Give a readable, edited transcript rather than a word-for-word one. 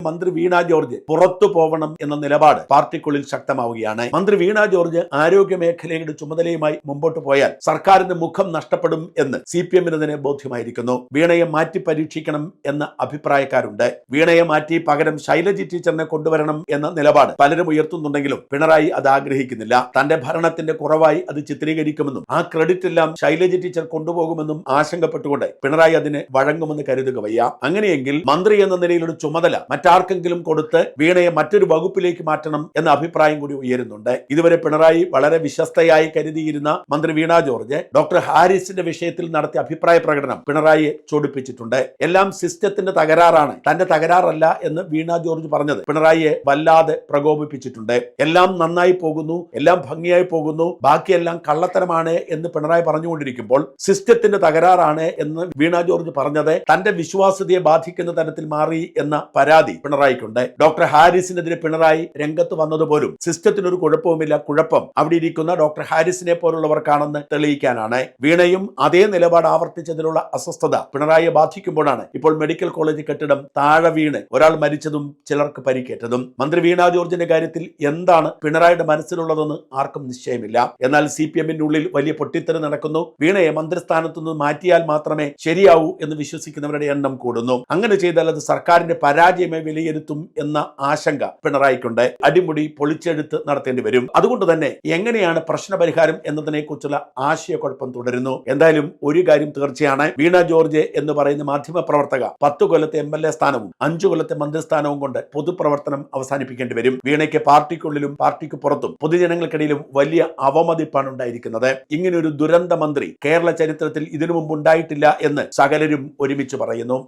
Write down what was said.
മന്ത്രി വീണ ജോർജ് പുറത്തു പോകണം എന്ന നിലപാട് പാർട്ടിക്കുള്ളിൽ ശക്തമാവുകയാണ്. മന്ത്രി വീണ ജോർജ് ആരോഗ്യ മേഖലയുടെ ചുമതലയുമായി മുമ്പോട്ട് പോയാൽ സർക്കാരിന്റെ മുഖം നഷ്ടപ്പെടും എന്ന് CPM-ന് തന്നെ ബോധ്യമായിരിക്കുന്നു. വീണയെ മാറ്റി പരീക്ഷിക്കണം എന്ന അഭിപ്രായക്കാരുണ്ട്. വീണയെ മാറ്റി പകരം ശൈലജ ടീച്ചറിനെ കൊണ്ടുവരണം എന്ന നിലപാട് പലരും ഉയർത്തുന്നുണ്ടെങ്കിലും പിണറായി അത് ആഗ്രഹിക്കുന്നില്ല. തന്റെ ഭരണത്തിന്റെ കുറവായി അത് ചിത്രീകരിക്കുമെന്നും ആ ക്രെഡിറ്റ് എല്ലാം ശൈലജ ടീച്ചർ കൊണ്ടുപോകുമെന്നും ആശങ്കപ്പെട്ടുകൊണ്ട് പിണറായി അതിന് വഴങ്ങുമെന്ന് കരുതുക വയ്യ. അങ്ങനെയെങ്കിൽ മന്ത്രി എന്ന നിലയിലൊരു ചുമതല മറ്റാർക്കെങ്കിലും കൊടുത്ത് വീണയെ മറ്റൊരു വകുപ്പിലേക്ക് മാറ്റണം എന്ന അഭിപ്രായം കൂടി ഉയരുന്നുണ്ട്. ഇതുവരെ പിണറായി വളരെ വിശ്വസ്തയായി കരുതിയിരുന്ന മന്ത്രി വീണ ജോർജ് ഡോക്ടർ ഹാരിസിന്റെ വിഷയത്തിൽ നടത്തിയ അഭിപ്രായ പ്രകടനം പിണറായിയെ ചൊടിപ്പിച്ചിട്ടുണ്ട്. എല്ലാം സിസ്റ്റത്തിന്റെ തകരാറാണ്, തന്റെ തകരാറല്ല എന്ന് വീണ ജോർജ് പറഞ്ഞത് പിണറായിയെ വല്ലാതെ പ്രകോപിപ്പിച്ചിട്ടുണ്ട്. എല്ലാം നന്നായി പോകുന്നു, എല്ലാം ഭംഗിയായി പോകുന്നു, ബാക്കിയെല്ലാം കള്ളത്തരമാണ് എന്ന് പിണറായി പറഞ്ഞുകൊണ്ടിരിക്കുമ്പോൾ സിസ്റ്റത്തിന്റെ തകരാറാണ് എന്ന് വീണ ജോർജ് പറഞ്ഞത് തന്റെ വിശ്വാസ്യതയെ ബാധിക്കുന്ന തരത്തിൽ മാറി എന്ന പരാതി പിണറായിക്കുണ്ട്. ഡോക്ടർ ഹാരിസിനെതിരെ പിണറായി രംഗത്ത് വന്നതുപോലും സിസ്റ്റത്തിനൊരു കുഴപ്പവുമില്ല, കുഴപ്പം അവിടെ ഇരിക്കുന്ന ഡോക്ടർ ഹാരിസിനെ പോലുള്ളവർക്കാണെന്ന് തെളിയിക്കാനാണ്. വീണയും അതേ നിലപാട് ആവർത്തിച്ചതിലുള്ള അസ്വസ്ഥത പിണറായിയെ ബാധിക്കുമ്പോഴാണ് ഇപ്പോൾ മെഡിക്കൽ കോളേജ് കെട്ടിടം താഴെ വീണ് ഒരാൾ മരിച്ചതും ചിലർക്ക് പരിക്കേറ്റതും. മന്ത്രി വീണ ജോർജിന്റെ കാര്യത്തിൽ എന്താണ് പിണറായിയുടെ മനസ്സിലുള്ളതെന്ന് ആർക്കും നിശ്ചയമില്ല. എന്നാൽ CPM-ന്റെ ഉള്ളിൽ വലിയ പൊട്ടിത്തെറി നടക്കുന്നു. വീണയെ മന്ത്രിസ്ഥാനത്തു നിന്ന് മാറ്റിയാൽ മാത്രമേ ശരിയാവൂ എന്ന് വിശ്വസിക്കുന്നവരുടെ എണ്ണം കൂടുന്നു. അങ്ങനെ ചെയ്താൽ അത് സർക്കാരിന്റെ പരാജയമായി വിലയിരുത്തും എന്ന ആശങ്ക പിണറായിക്കുണ്ട്. അടിമുടി പൊളിച്ചെഴുത്ത് നടത്തേണ്ടി വരും. അതുകൊണ്ട് തന്നെ എങ്ങനെയാണ് പ്രശ്നപരിഹാരം എന്നതിനെ കുറിച്ചുള്ള ആശയക്കുഴപ്പം തുടരുന്നു. എന്തായാലും ഒരു കാര്യം തീർച്ചയാണ്, വീണ ജോർജ് എന്ന് പറയുന്ന മാധ്യമ പ്രവർത്തക 10 കൊല്ലത്തെ MLA സ്ഥാനവും 5 കൊല്ലത്തെ മന്ത്രിസ്ഥാനവും കൊണ്ട് പൊതുപ്രവർത്തനം അവസാനിപ്പിക്കേണ്ടി വരും. വീണയ്ക്ക് പാർട്ടിക്കുള്ളിലും പാർട്ടിക്ക് പുറത്തും പൊതുജനങ്ങൾക്കിടയിലും വലിയ അവമതിപ്പാണ് ഉണ്ടായിരിക്കുന്നത്. ഇങ്ങനെയൊരു ദുരന്ത മന്ത്രി കേരള ചരിത്രത്തിൽ ഇതിനു മുമ്പ് ഉണ്ടായിട്ടില്ല എന്ന് സകലരും ഒരുമിച്ച് പറയുന്നു.